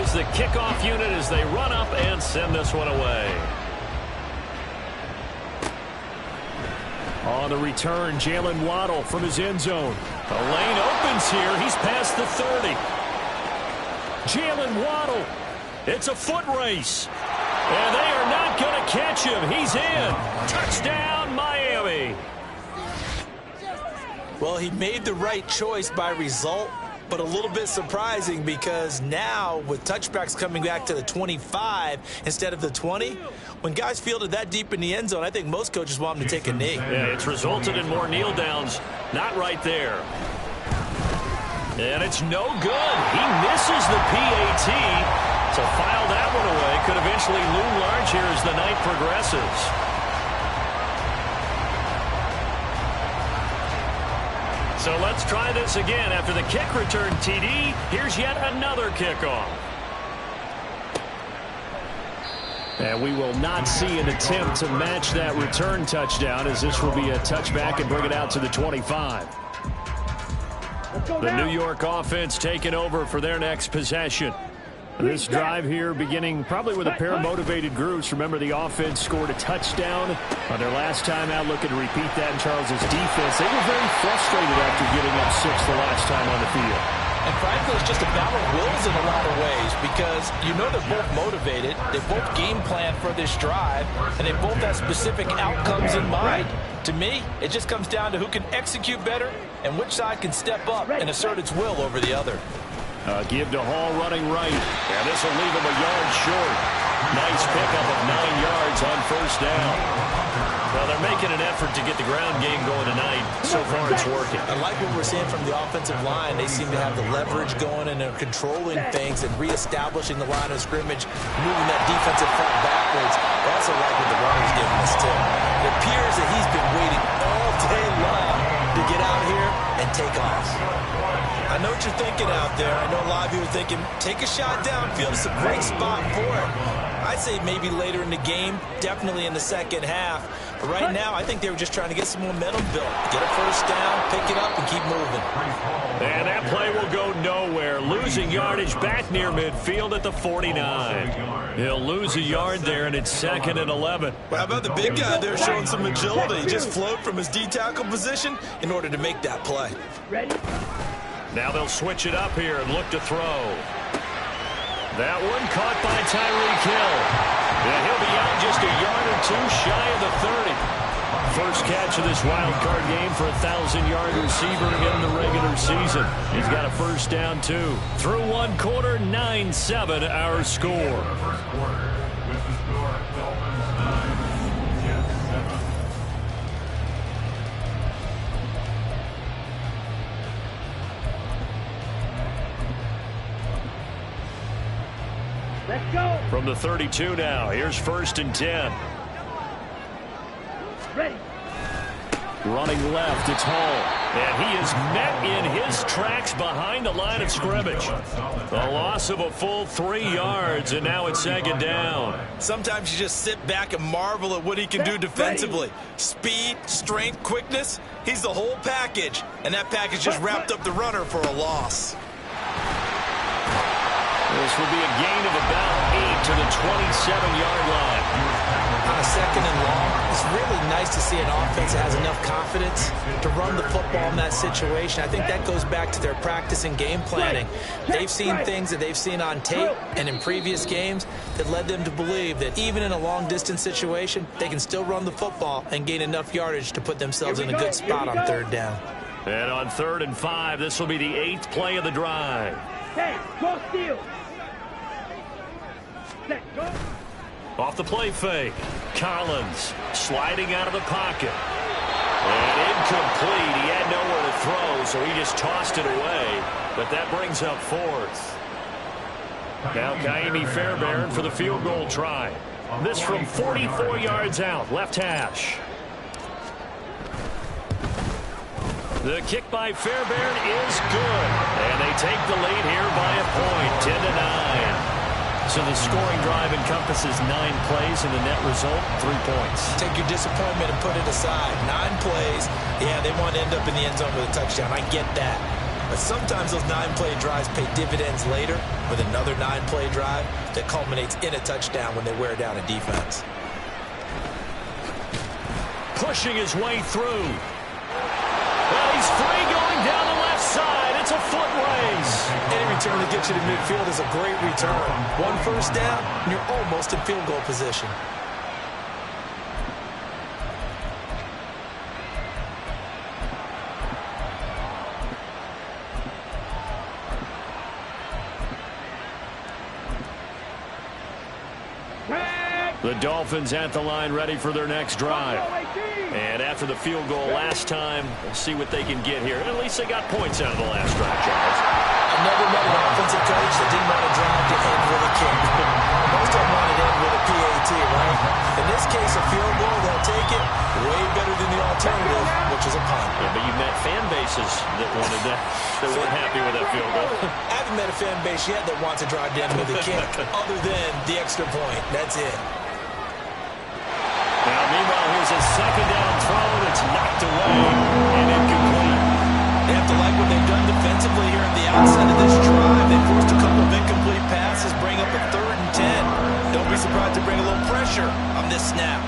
is the kickoff unit as they run up and send this one away. On the return, Jalen Waddle from his end zone. The lane opens here. He's past the 30. Jalen Waddle. It's a foot race. And they are not going to catch him. He's in. Touchdown, Miami. Well, he made the right choice by result, but a little bit surprising because now with touchbacks coming back to the 25 instead of the 20, when guys fielded that deep in the end zone, I think most coaches want them to take a knee. Yeah, it's resulted in more kneel downs. Not right there. And it's no good. He misses the PAT. So file that one away. Could eventually loom large here as the night progresses. So let's try this again. After the kick return TD, here's yet another kickoff. And we will not see an attempt to match that return touchdown, as this will be a touchback and bring it out to the 25. The New York offense taking over for their next possession. This drive here beginning probably with a pair of motivated groups. Remember, the offense scored a touchdown on their last time out. Looking to repeat that in Charles's defense. They were very frustrated after giving up 6 the last time on the field. And frankly, it's just a battle of wills in a lot of ways because you know they're both motivated. They both game plan for this drive, and they both have specific outcomes in mind. To me, it just comes down to who can execute better and which side can step up and assert its will over the other. Give to Hall running right. And this will leave him a yard short. Nice pickup of 9 yards on first down. Well, they're making an effort to get the ground game going tonight. So far, it's working. I like what we're seeing from the offensive line. They seem to have the leverage going, and they're controlling things and reestablishing the line of scrimmage, moving that defensive front backwards. I also like what the runner's giving us, too. It appears that he's been waiting all day long to get out here and take off. I know what you're thinking out there. I know a lot of you are thinking, take a shot downfield. It's a great spot for it. I'd say maybe later in the game, definitely in the second half. But right now, I think they were just trying to get some momentum built. Get a first down, pick it up, and keep moving. And that play will go nowhere. Losing yardage back near midfield at the 49. He'll lose a yard there, and it's 2nd and 11. Well, how about the big guy there showing some agility? He just flowed from his D-tackle position in order to make that play. Ready? Now they'll switch it up here and look to throw. That one caught by Tyreek Hill. And he'll be out just a yard or 2 shy of the 30. First catch of this wild card game for a 1,000-yard receiver in the regular season. He's got a first down, too. Through 1 quarter, 9-7 our score. Let's go. From the 32 now, here's 1st and 10. Ready. Running left, it's Hall. And he is met in his tracks behind the line of scrimmage. A loss of a full 3 yards, and now it's 2nd down. Sometimes you just sit back and marvel at what he can do defensively. Speed, strength, quickness, he's the whole package. And that package just wrapped up the runner for a loss. This will be a gain of about 8 to the 27-yard line. On a 2nd and long, it's really nice to see an offense that has enough confidence to run the football in that situation. I think that goes back to their practice and game planning. They've seen things that they've seen on tape and in previous games that led them to believe that even in a long-distance situation, they can still run the football and gain enough yardage to put themselves in a good spot on 3rd down. And on 3rd and 5, this will be the 8th play of the drive. Hey, go steal. Let's go. Off the play fake. Collins sliding out of the pocket. And incomplete. He had nowhere to throw, so he just tossed it away. But that brings up 4th. Now Kaimi Fairbairn for the field goal try. This from 44 yards out, left hash. The kick by Fairbairn is good. And they take the lead here by a point, 10-9. So the scoring drive encompasses 9 plays, and the net result, 3 points. Take your disappointment and put it aside. 9 plays. Yeah, they want to end up in the end zone with a touchdown. I get that. But sometimes those 9-play drives pay dividends later with another 9-play drive that culminates in a touchdown when they wear down a defense. Pushing his way through. Well, he's free going down the left side. It's a foot race. Any return that gets you to midfield is a great return. One first down, and you're almost in field goal position. The Dolphins at the line ready for their next drive. And after the field goal last time, we'll see what they can get here. At least they got points out of the last drive, Charles. I've never met an offensive coach that didn't want to drive to end with a kick. Most of them want to end with a PAT, right? In this case, a field goal, they'll take it way better than the alternative, which is a punt. Yeah, but you've met fan bases that wanted that, that weren't happy with that field goal. I haven't met a fan base yet that wants to drive to end with a kick, other than the extra point. That's it. Now, meanwhile, here's a second down throw that's knocked away and incomplete. They have to like what they've done defensively here at the outset of this drive. They forced a couple of incomplete passes, bring up a 3rd and 10. Don't be surprised to bring a little pressure on this snap.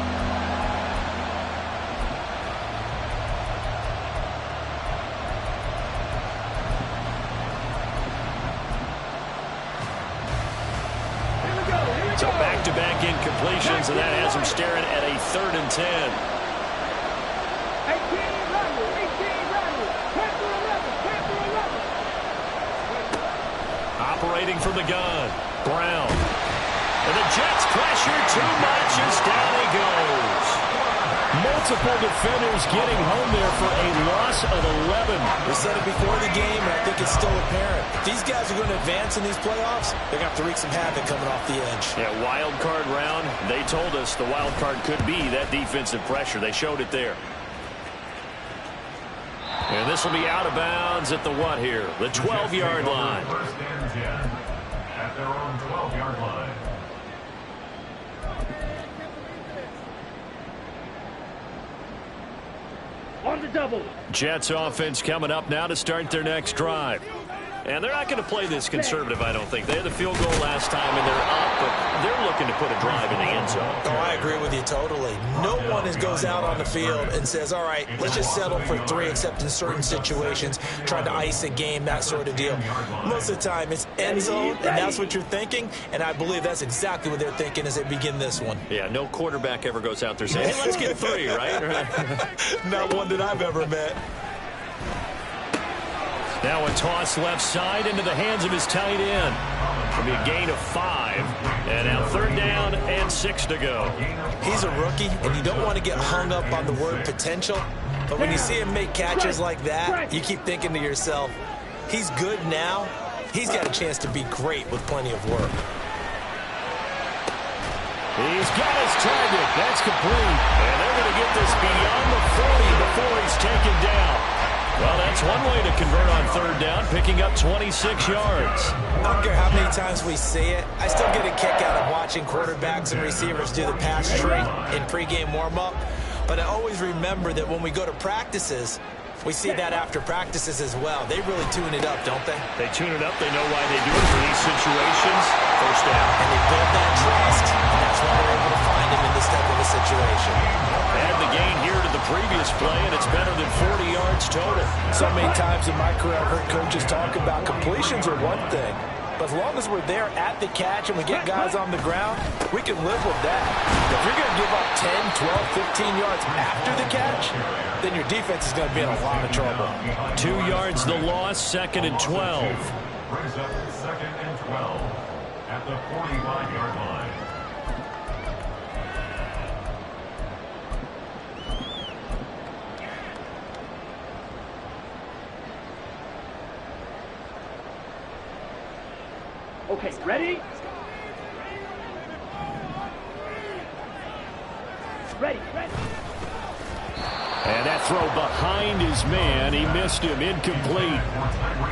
So back-to-back incompletions, and that has him staring at a 3rd and 10. 18 running, 18 running, 10 for 11, 10 for 11. Operating from the gun, Brown. And the Jets pressure too much as down he goes. Multiple defenders getting home there for a loss of 11. We said it before the game, and I think it's still apparent. If these guys are going to advance in these playoffs, they're going to have to wreak some havoc coming off the edge. Yeah, wild card round. They told us the wild card could be that defensive pressure. They showed it there. And this will be out of bounds at the what here? The 12-yard line. First and 10 at their own 12-yard line. On the double. Jets offense coming up now to start their next drive. And they're not going to play this conservative, I don't think. They had the field goal last time, and they're up, but they're looking to put a drive in the end zone. Oh, I agree with you totally. No one goes out on the field and says, all right, let's just settle for 3, except in certain situations, trying to ice a game, that sort of deal. Most of the time, it's end zone, and that's what you're thinking, and I believe that's exactly what they're thinking as they begin this one. Yeah, no quarterback ever goes out there saying, hey, let's get 3, right? Not one that I've ever met. Now a toss left side into the hands of his tight end. It'll be a gain of 5. And now 3rd down and 6 to go. He's a rookie, and you don't want to get hung up on the word potential. But when you see him make catches like that, you keep thinking to yourself, he's good now. He's got a chance to be great with plenty of work. He's got his target. That's complete. And they're going to get this beyond the 40 before he's taken down. Well, that's one way to convert on 3rd down, picking up 26 yards. I don't care how many times we see it. I still get a kick out of watching quarterbacks and receivers do the pass tree in pregame warm-up. But I always remember that when we go to practices, we see that after practices as well. They really tune it up, don't they? They tune it up. They know why they do it for these situations. 1st down. And they build that trust, and that's why they're able to find him in this type of a situation. Add the gain here to the previous play, and it's better than 40 yards total. So many times in my career, I've heard coaches talk about completions are one thing, but as long as we're there at the catch and we get guys on the ground, we can live with that. If you're going to give up 10, 12, 15 yards after the catch, then your defense is going to be in a lot of trouble. 2 yards the loss, 2nd and 12. Brings up 2nd and 12 at the 45-yard line. Okay, ready? Ready. And that throw behind his man, he missed him, incomplete.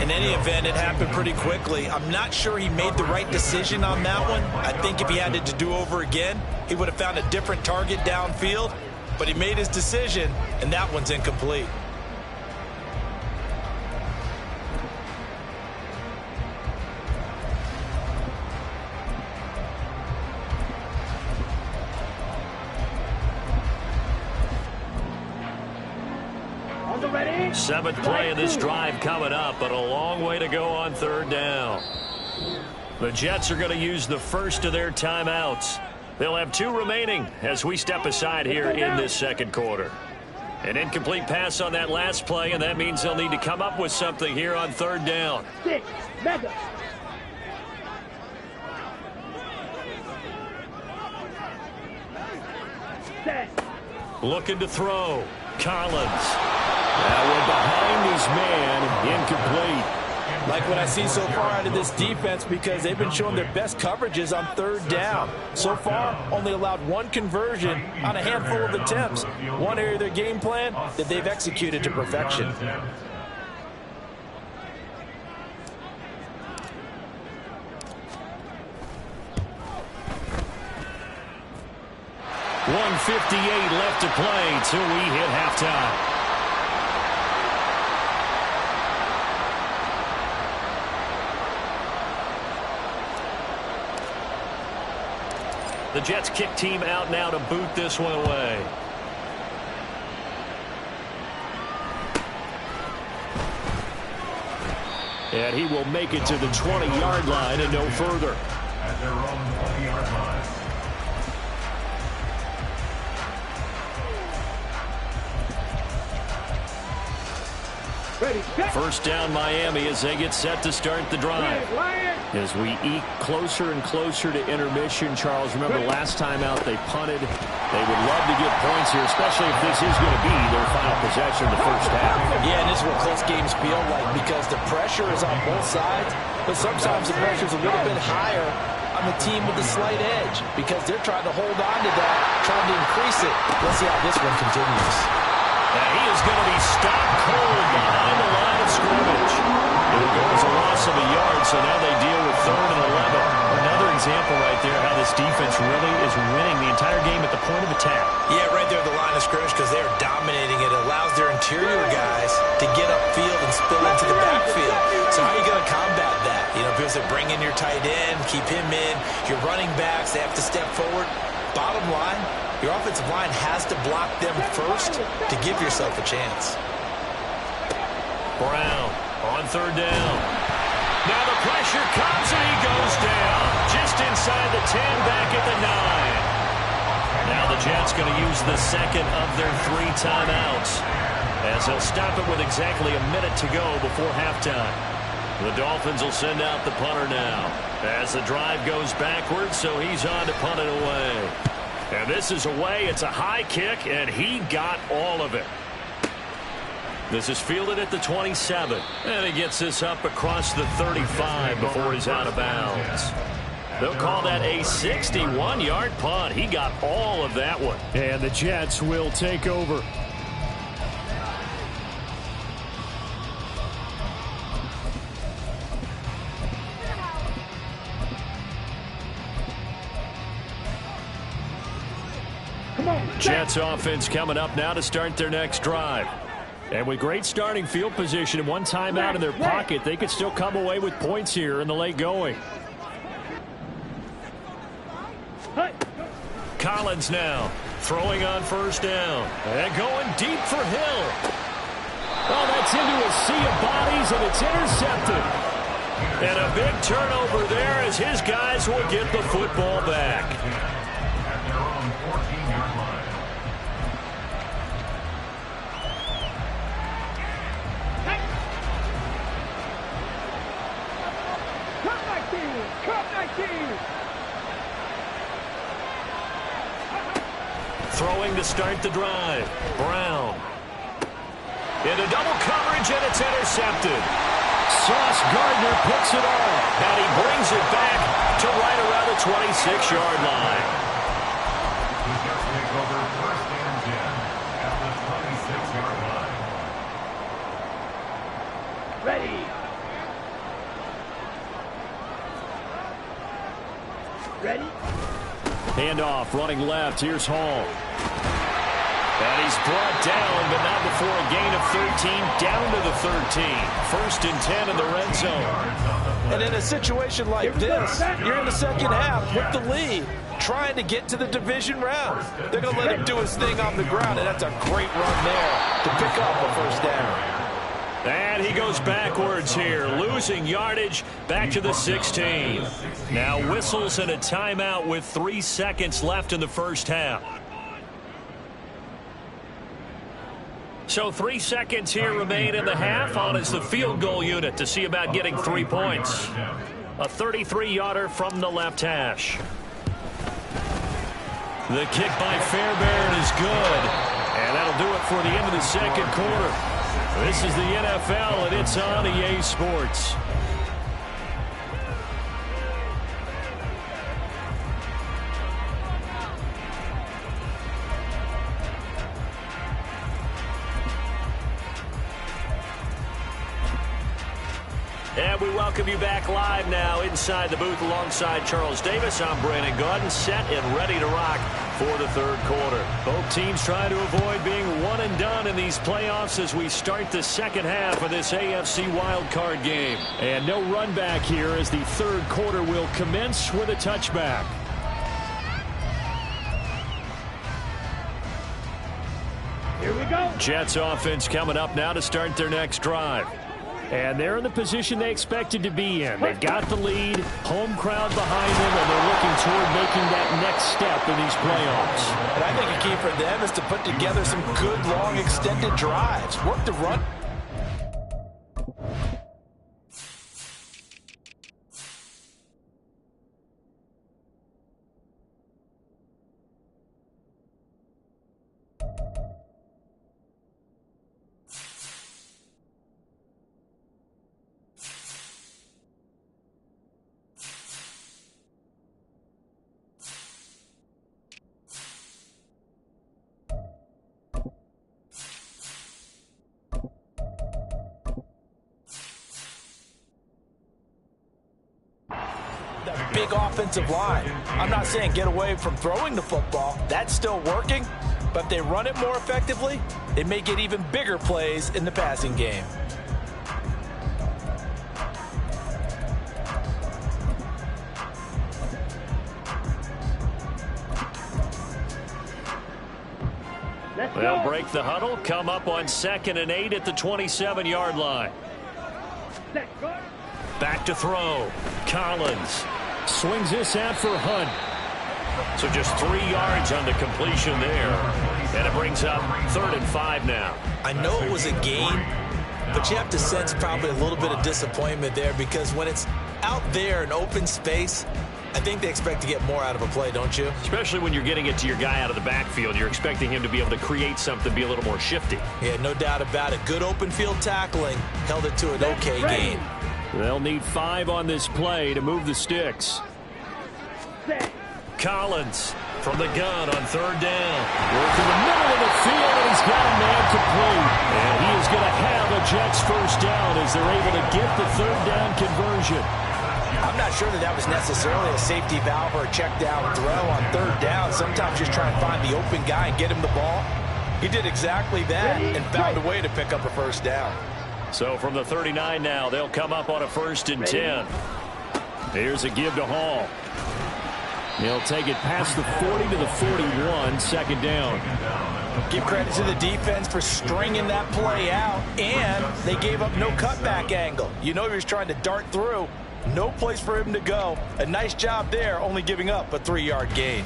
In any event, it happened pretty quickly. I'm not sure he made the right decision on that one. I think if he had it to do over again, he would have found a different target downfield. But he made his decision, and that one's incomplete. Seventh play of this drive coming up, but a long way to go on third down. The Jets are going to use the first of their timeouts. They'll have 2 remaining as we step aside here in this second quarter. An incomplete pass on that last play, and that means they'll need to come up with something here on third down. 6, mega. Set. Looking to throw. Collins. That one behind his man, incomplete. Like what I see so far out of this defense, because they've been showing their best coverages on third down. So far, only allowed 1 conversion on a handful of attempts. One area of their game plan that they've executed to perfection. 1:58 left to play till we hit halftime. The Jets kick team out now to boot this one away. And he will make it to the 20-yard line and no further. At their own 20-yard line. Ready, set. First down Miami as they get set to start the drive. As we eke closer and closer to intermission, Charles, remember last time out they punted. They would love to get points here, especially if this is going to be their final possession of the first half. Yeah, and this is what close games feel like, because the pressure is on both sides, but sometimes the pressure is a little bit higher on the team with the slight edge, because they're trying to hold on to that, trying to increase it. Let's see how this one continues. And he is going to be stopped cold behind the line of scrimmage. It'll go as a loss of a yard, so now they deal with 3rd and 11. Another example right there how this defense really is winning the entire game at the point of attack. Yeah, right there at the line of scrimmage, because they are dominating it. It allows their interior guys to get upfield and spill into the backfield. So how are you going to combat that? You know, because they bring in your tight end, keep him in. Your running backs, they have to step forward. Bottom line, your offensive line has to block them first to give yourself a chance. Brown on 3rd down. Now the pressure comes and he goes down. Just inside the 10, back at the 9. Now the Jets going to use the second of their 3 timeouts, as they'll stop it with exactly a minute to go before halftime. The Dolphins will send out the punter now as the drive goes backwards, so he's on to punt it away. And this is away. It's a high kick, and he got all of it. This is fielded at the 27, and he gets this up across the 35 before he's out of bounds. They'll call that a 61-yard punt. He got all of that one. And the Jets will take over. Jets offense coming up now to start their next drive. And with great starting field position and 1 timeout in their pocket, they could still come away with points here in the late going. Collins now throwing on 1st down and going deep for Hill. Oh, that's into a sea of bodies, and it's intercepted. And a big turnover there as his guys will get the football back. At their own 14-yard line. Throwing to start the drive. Brown. Into double coverage, and it's intercepted. Sauce Gardner picks it off, and he brings it back to right around the 26-yard line. The Jets take over 1st and 10 at the 26-yard line. Ready. Ready. Handoff, running left. Here's Hall. And he's brought down, but not before a gain of 13, down to the 13. 1st and 10 in the red zone. And in a situation like this, you're in the second half with the lead, trying to get to the division round. They're going to let him do his thing on the ground, and that's a great run there to pick up a 1st down. goes backwards here, losing yardage back to the 16. Now whistles and a timeout with 3 seconds left in the first half. So 3 seconds here remain in the half. On is the field goal unit to see about getting 3 points. A 33-yarder from the left hash. The kick by Fairbairn is good. And that'll do it for the end of the second quarter. This is the NFL, and it's on EA Sports. And we welcome you back live now inside the booth alongside Charles Davis. I'm Brandon Gaudin, set and ready to rock for the third quarter. Both teams trying to avoid being one and done in these playoffs as we start the second half of this AFC wildcard game. And no run back here as the third quarter will commence with a touchback. Here we go. Jets offense coming up now to start their next drive. And they're in the position they expected to be in. They've got the lead, home crowd behind them, and they're looking toward making that next step in these playoffs. And I think a key for them is to put together some good, long, extended drives. Work the run. Big offensive line. I'm not saying get away from throwing the football. That's still working. But if they run it more effectively, they may get even bigger plays in the passing game. They'll break the huddle, come up on 2nd and 8 at the 27-yard line. Back to throw. Collins swings this out for Hunt. So just 3 yards on the completion there. And it brings up 3rd and 5 now. I know it was a gain, but you have to sense probably a little bit of disappointment there because when it's out there in open space, I think they expect to get more out of a play, don't you? Especially when you're getting it to your guy out of the backfield. You're expecting him to be able to create something, be a little more shifty. Yeah, no doubt about it. Good open field tackling. Held it to an okay gain. They'll need 5 on this play to move the sticks. Collins from the gun on 3rd down. Work in the middle of the field, and he's got a man complete. And he is going to have a Jets first down as they're able to get the 3rd down conversion. I'm not sure that was necessarily a safety valve or a check down throw on 3rd down. Sometimes just try and find the open guy and get him the ball. He did exactly that and found a way to pick up a first down. So from the 39 now, they'll come up on a 1st and 10. Here's a give to Hall. He'll take it past the 40 to the 41, 2nd down. Give credit to the defense for stringing that play out, and they gave up no cutback angle. You know he was trying to dart through. No place for him to go. A nice job there, only giving up a 3-yard gain.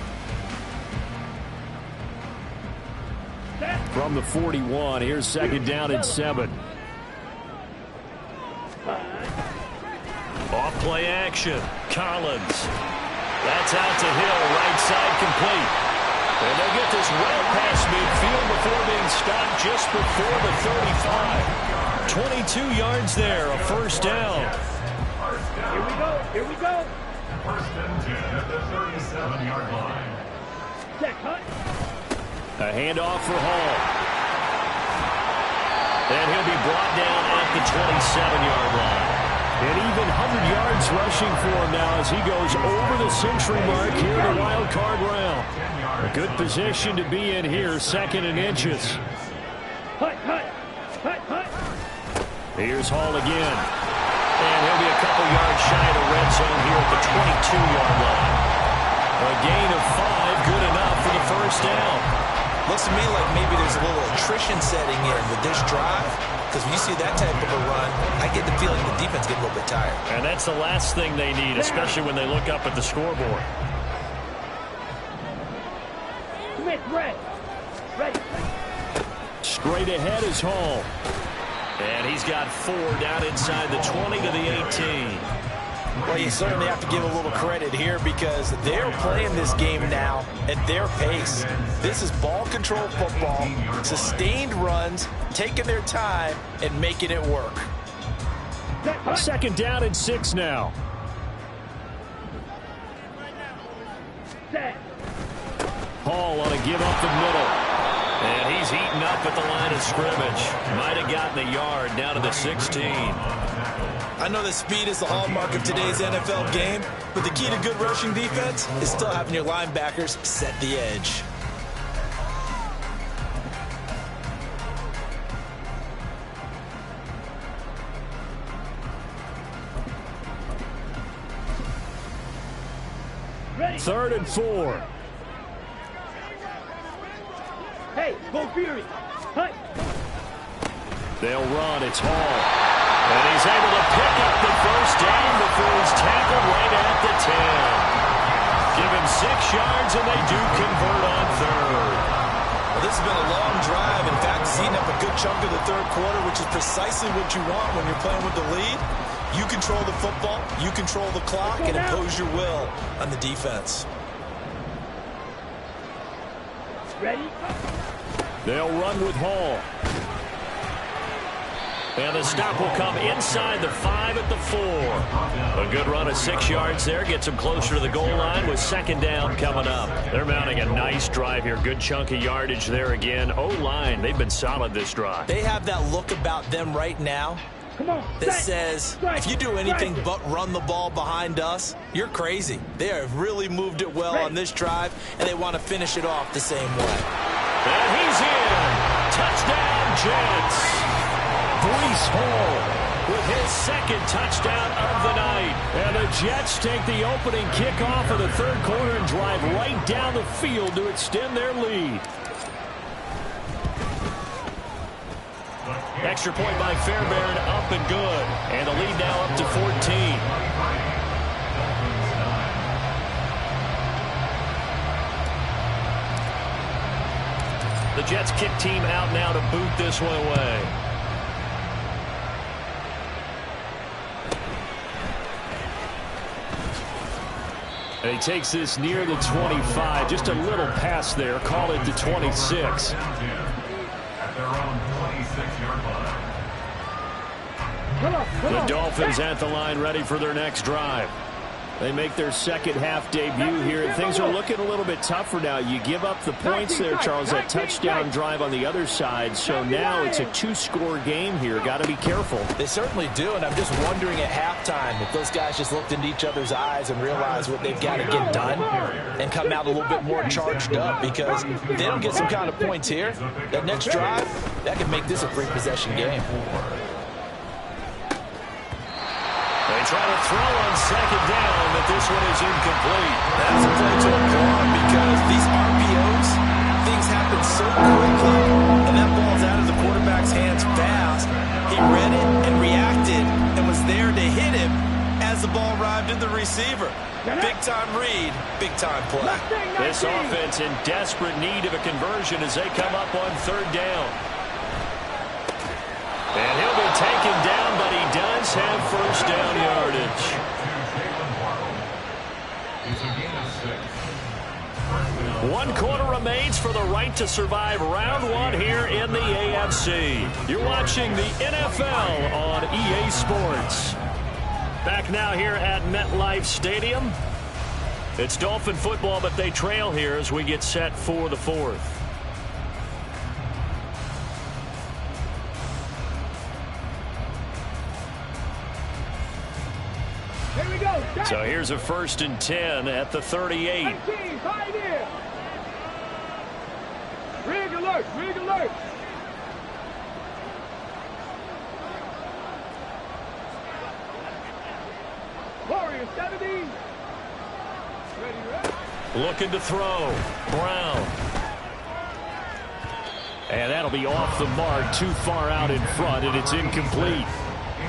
From the 41, here's 2nd down and 7. Off play action. Collins. That's out to Hill, right side complete. And they'll get this well past midfield before being stopped just before the 35. 22 yards there, a first down. Here we go. Here we go. 1st and 10 at the 37-yard line. Check, Hunt. A handoff for Hall. And he'll be brought down at the 27-yard line. And even 100 yards rushing for him now as he goes over the century mark here in the wild card round. A good position to be in here, 2nd and inches. Hunt, Hunt. Hunt, Hunt. Here's Hall again. And he'll be a couple yards shy of the red zone here at the 22-yard line. A gain of 5, good enough for the first down. Looks to me like maybe there's a little attrition setting in with this drive. because when you see that type of a run, I get the feeling the defense get a little bit tired. And that's the last thing they need, especially when they look up at the scoreboard. Smith, red. Ready. Straight ahead is Hall. And he's got 4 down inside the 20 to the 18. Well, you certainly have to give a little credit here because they're playing this game now at their pace. This is ball control football, sustained runs, taking their time, and making it work. Second down and 6 now. Hall on a give up the middle. And he's heating up at the line of scrimmage. Might have gotten a yard down to the 16. I know that speed is the hallmark of today's NFL game, but the key to good rushing defense is still having your linebackers set the edge. Ready. 3rd and 4. Hey, go Fury. Hut. They'll run. It's Hall. And he's able to pick up the first down before he's tackled right at the 10. Give him 6 yards, and they do convert on 3rd. Well, this has been a long drive. In fact, it's eating up a good chunk of the 3rd quarter, which is precisely what you want when you're playing with the lead. You control the football, you control the clock, and impose your will on the defense. Ready. They'll run with Hall. And the stop will come inside the 5 at the 4. A good run of 6 yards there. Gets them closer to the goal line with 2nd down coming up. They're mounting a nice drive here. Good chunk of yardage there again. O-line, they've been solid this drive. They have that look about them right now that says, if you do anything but run the ball behind us, you're crazy. They have really moved it well on this drive, and they want to finish it off the same way. And he's in. Touchdown, Jets. Breece Hall with his 2nd touchdown of the night. And the Jets take the opening kickoff of the 3rd quarter and drive right down the field to extend their lead. Extra point by Fairbairn, up and good. And the lead now up to 14. The Jets kick team out now to boot this one away. And he takes this near the 25. Just a little pass there. Call it the 26. At their own 26-yard line. The Dolphins at the line ready for their next drive. They make their 2nd half debut here, and things are looking a little bit tougher now. You give up the points there, Charles, that touchdown drive on the other side, so now it's a 2-score game here. Got to be careful. They certainly do, and I'm just wondering at halftime if those guys just looked into each other's eyes and realized what they've got to get done and come out a little bit more charged up, because if they don't get some kind of points here, that next drive, that could make this a 3-possession game. They try to throw on 2nd down, but this one is incomplete. That's a play to applaud because these RPOs, things happen so quickly, and that ball's out of the quarterback's hands fast. He read it and reacted and was there to hit him as the ball arrived at the receiver. Big-time read, big-time play. This offense in desperate need of a conversion as they come up on 3rd down. And he'll be taken down, but he does have 1st down yardage. One quarter remains for the right to survive round 1 here in the AFC. You're watching the NFL on EA Sports. Back now here at MetLife Stadium. It's Dolphin football, but they trail here as we get set for the 4th. Here we go. So here's a 1st and 10 at the 38. Right here. Rig alert. Rig alert. Warrior 70. Ready. Looking to throw. Brown. And that'll be off the mark, too far out in front, and it's incomplete.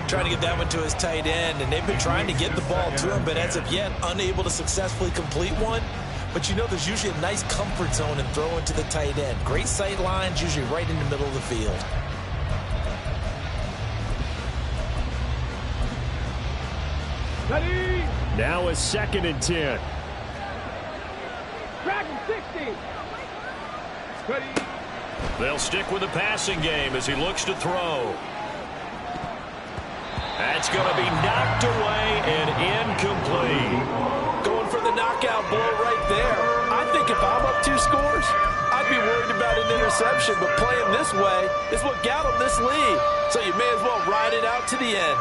Trying to get that one to his tight end, and they've been trying to get the ball to him, but as of yet, unable to successfully complete one. But you know there's usually a nice comfort zone in throwing to the tight end. Great sight lines, usually right in the middle of the field. Ready? Now a 2nd and 10. Dragon 60. Ready? They'll stick with the passing game as he looks to throw. That's going to be knocked away and incomplete. Going for the knockout blow right there. I think if I'm up 2 scores, I'd be worried about an interception, but playing this way is what got him this lead. So you may as well ride it out to the end.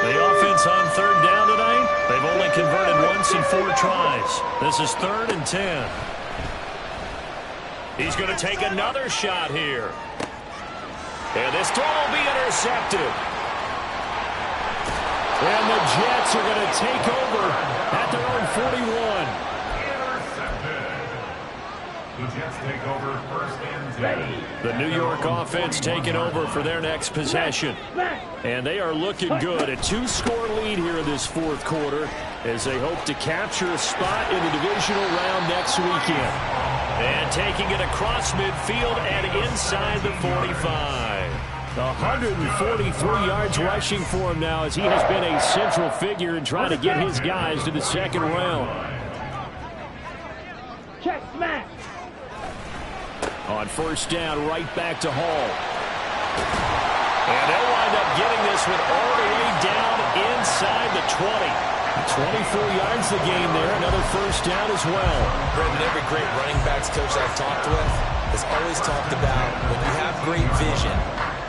The offense on 3rd down tonight, they've only converted once in 4 tries. This is 3rd and 10. He's going to take another shot here. And this throw will be intercepted. And the Jets are going to take over at their own 41. The Jets take over 1st and 10. The New York offense taking over for their next possession. And they are looking good. A 2-score lead here in this 4th quarter as they hope to capture a spot in the divisional round next weekend. And taking it across midfield and inside the 45. 143 yards rushing for him now as he has been a central figure in trying to get his guys to the 2nd round. Check smash. On 1st down, right back to Hall. And they'll wind up getting this one all the way down inside the 20. 24 yards the game there. Another 1st down as well. Brendan, every great running backs coach I've talked with has always talked about when you have great vision,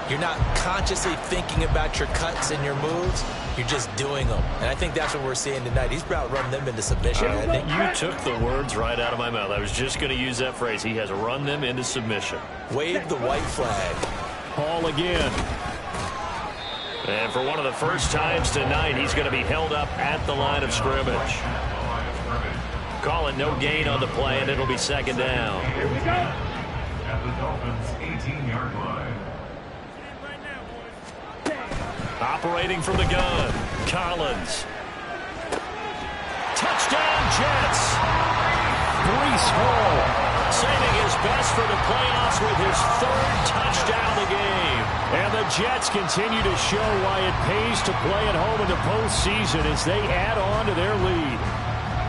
you're not consciously thinking about your cuts and your moves. You're just doing them. And I think that's what we're seeing tonight. He's about run them into submission. I think you took the words right out of my mouth. I was just going to use that phrase. He has run them into submission. Wave the white flag. Hall again. And for one of the first times tonight, he's going to be held up at the line of scrimmage. Call it no gain on the play, and it'll be 2nd down. Here we go. At the Dolphins' 18-yard line. Operating from the gun, Collins. Touchdown, Jets. Breece Hall saving his best for the playoffs with his 3rd touchdown of the game. And the Jets continue to show why it pays to play at home in the postseason as they add on to their lead.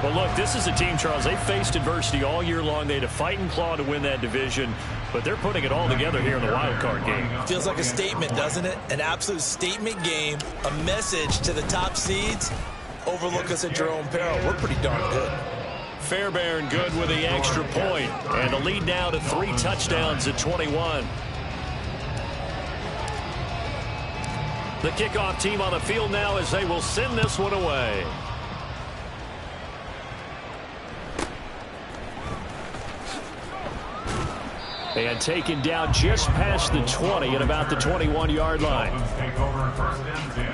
Well, look, this is a team, Charles, they faced adversity all year long. They had to fight and claw to win that division, but they're putting it all together here in the wild card game. Feels like a statement, doesn't it? An absolute statement game, a message to the top seeds. Overlook us at your own peril. We're pretty darn good. Fairbairn good with the extra point, and the lead now to 3 touchdowns at 21. The kickoff team on the field now as they will send this one away. And taken down just past the 20 at about the 21-yard line. Take over 1st and 10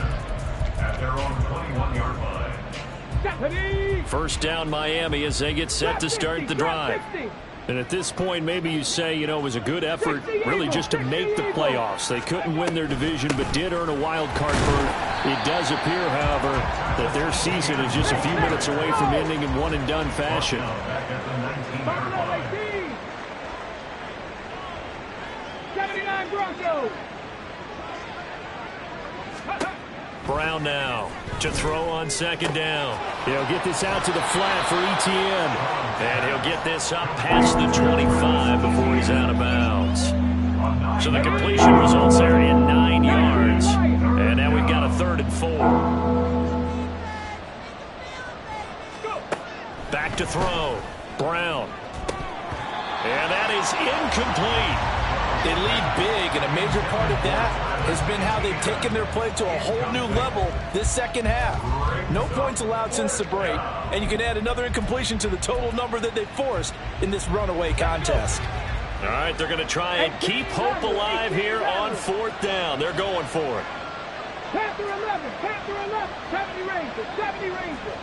at their own 21-yard line. 1st down Miami as they get set to start the drive. And at this point, maybe you say, you know, it was a good effort really just to make the playoffs. They couldn't win their division but did earn a wild card berth. It does appear, however, that their season is just a few minutes away from ending in one-and-done fashion. Brown now to throw on 2nd down. He'll get this out to the flat for Etienne. And he'll get this up past the 25 before he's out of bounds. So the completion results there in 9 yards. And now we've got a 3rd and 4. Back to throw. Brown. And that is incomplete. They lead big, and a major part of that has been how they've taken their play to a whole new level this 2nd half. No points allowed since the break, and you can add another incompletion to the total number that they forced in this runaway contest. All right, they're going to try and keep hope alive here on 4th down. They're going for it. Panther 11, 70 Rangers, 70 Rangers.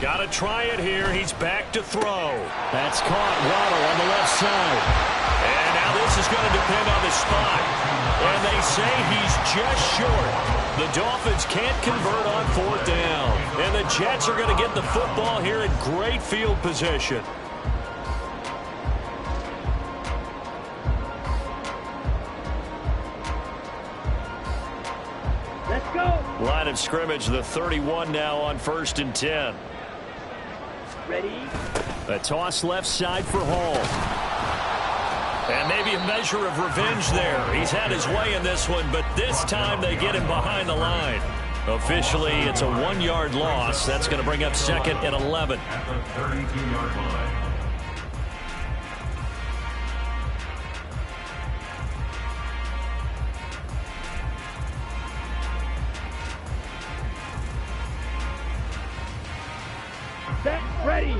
Got to try it here. He's back to throw. That's caught. Waddle on the left side. And now this is going to depend on the spot. And they say he's just short. The Dolphins can't convert on 4th down. And the Jets are going to get the football here in great field position. Let's go. Line of scrimmage, the 31 now on 1st and 10. Ready? A toss left side for Hall. And maybe a measure of revenge there. He's had his way in this one, but this time they get him behind the line. Officially, it's a 1-yard loss. That's going to bring up 2nd and 11. At the 32-yard line. Set. Ready.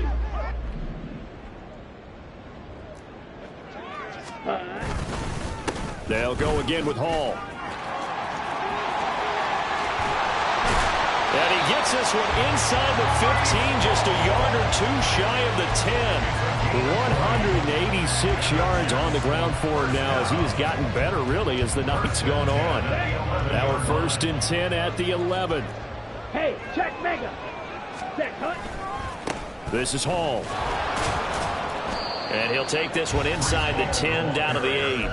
They'll go again with Hall. And he gets this one inside the 15, just a yard or two shy of the 10. 186 yards on the ground for him now as he has gotten better, really, as the night's gone on. Now we're 1st and 10 at the 11. Hey, check mega. Set. Cut. This is Hall. And he'll take this one inside the 10 down to the 8.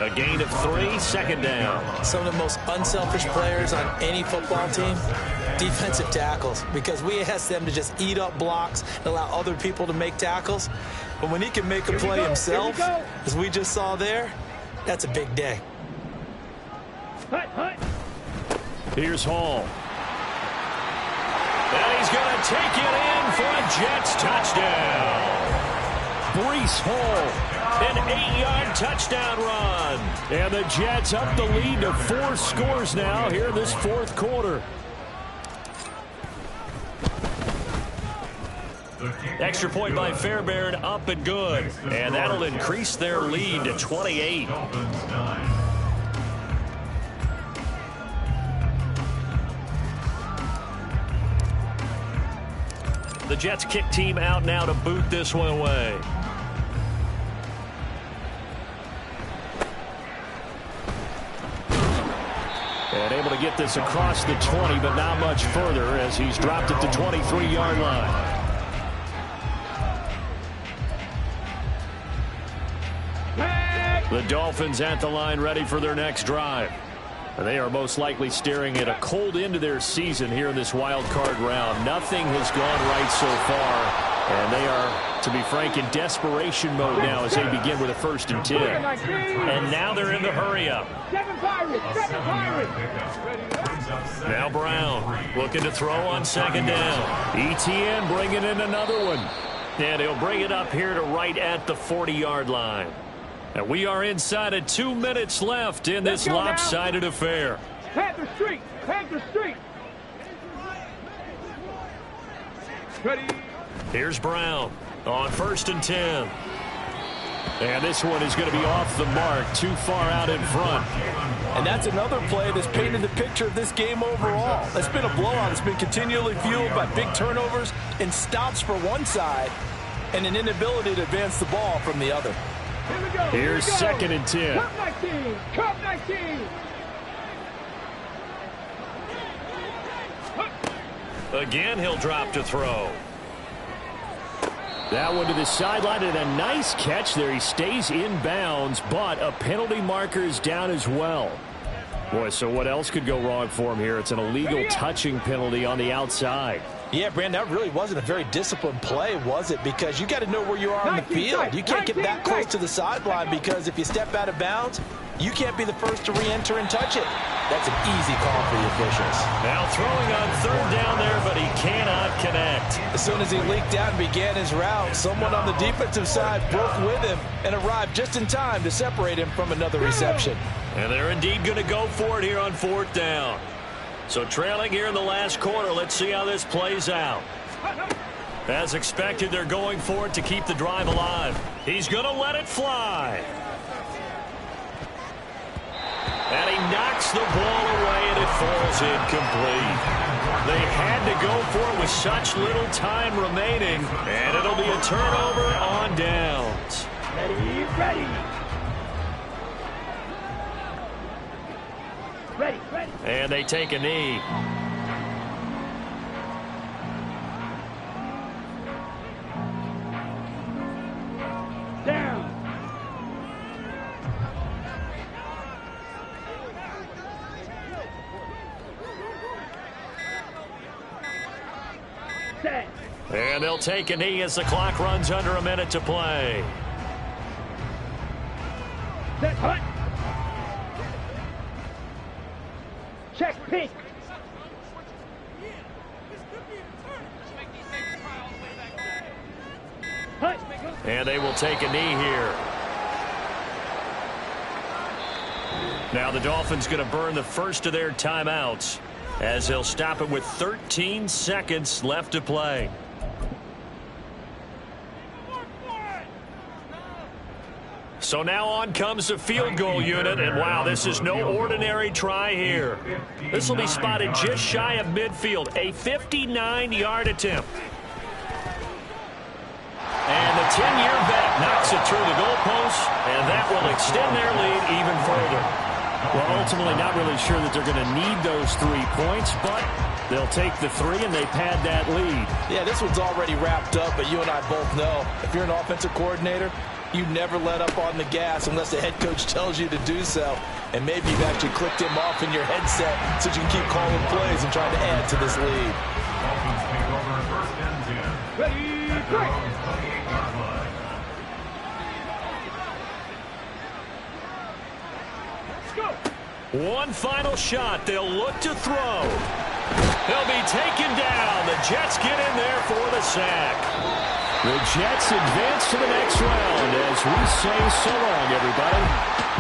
A gain of 3, 2nd down. Some of the most unselfish players on any football team, defensive tackles, because we ask them to just eat up blocks and allow other people to make tackles. But when he can make a play himself, as we just saw there, that's a big day. Hut. Here's Hall. And he's going to take it in for a Jets touchdown. Breece Hall, an 8-yard touchdown run. And the Jets up the lead to 4 scores now here in this 4th quarter. Extra point by Fairbairn, up and good. And that'll increase their lead to 28. The Jets kick team out now to boot this one away. And able to get this across the 20, but not much further as he's dropped at the 23-yard line. The Dolphins at the line ready for their next drive. They are most likely staring at a cold end to their season here in this wild card round. Nothing has gone right so far, and they are, to be frank, in desperation mode now as they begin with a 1st and 10. And now they're in the hurry-up. 7 Pirates. Now Brown looking to throw on 2nd down. ETN bringing in another one. And he'll bring it up here to right at the 40-yard line. And we are inside of 2 minutes left in this lopsided affair. Panther Street. Ready. Here's Brown on 1st and 10. And this one is going to be off the mark, too far out in front. And that's another play that's painted the picture of this game overall. It's been a blowout. It's been continually fueled by big turnovers and stops for one side and an inability to advance the ball from the other. Here we go. Here's 2nd and 10. Cup 19. Again, he'll drop to throw. That one to the sideline, and a nice catch there. He stays in bounds, but a penalty marker is down as well. Boy, so what else could go wrong for him here? It's an illegal touching penalty on the outside. Yeah, Brandon, that really wasn't a very disciplined play, was it? Because you got to know where you are on the field. You can't get that close to the sideline because if you step out of bounds, you can't be the first to re-enter and touch it. That's an easy call for the officials. Now throwing on 3rd down there, but he cannot connect. As soon as he leaked out and began his route, someone on the defensive side broke with him and arrived just in time to separate him from another reception. And they're indeed going to go for it here on 4th down. So trailing here in the last quarter, let's see how this plays out. As expected, they're going for it to keep the drive alive. He's going to let it fly. And he knocks the ball away, and it falls incomplete. They had to go for it with such little time remaining, and it'll be a turnover on downs. Ready, ready. Ready, ready. And they take a knee. Down. Set. And they'll take a knee as the clock runs under a minute to play. Set, hut. Check, pink. Hut. And they will take a knee here. Now the Dolphins going to burn the first of their timeouts as they'll stop it with 13 seconds left to play. So now on comes the field goal unit, and wow, this is no ordinary try here. This will be spotted just shy of midfield, a 59-yard attempt. And the 10-year vet knocks it through the goalpost, and that will extend their lead even further. Well, ultimately not really sure that they're going to need those 3 points, but they'll take the 3 and they pad that lead. Yeah, this one's already wrapped up, but you and I both know if you're an offensive coordinator, you never let up on the gas unless the head coach tells you to do so. And maybe you've actually clicked him off in your headset so you can keep calling plays and trying to add to this lead. Dolphins take over first and 10. Ready, At break. the 28-yard line. Let's go. One final shot. They'll look to throw. They'll be taken down. The Jets get in there for the sack. The Jets advance to the next round as we say so long, everybody.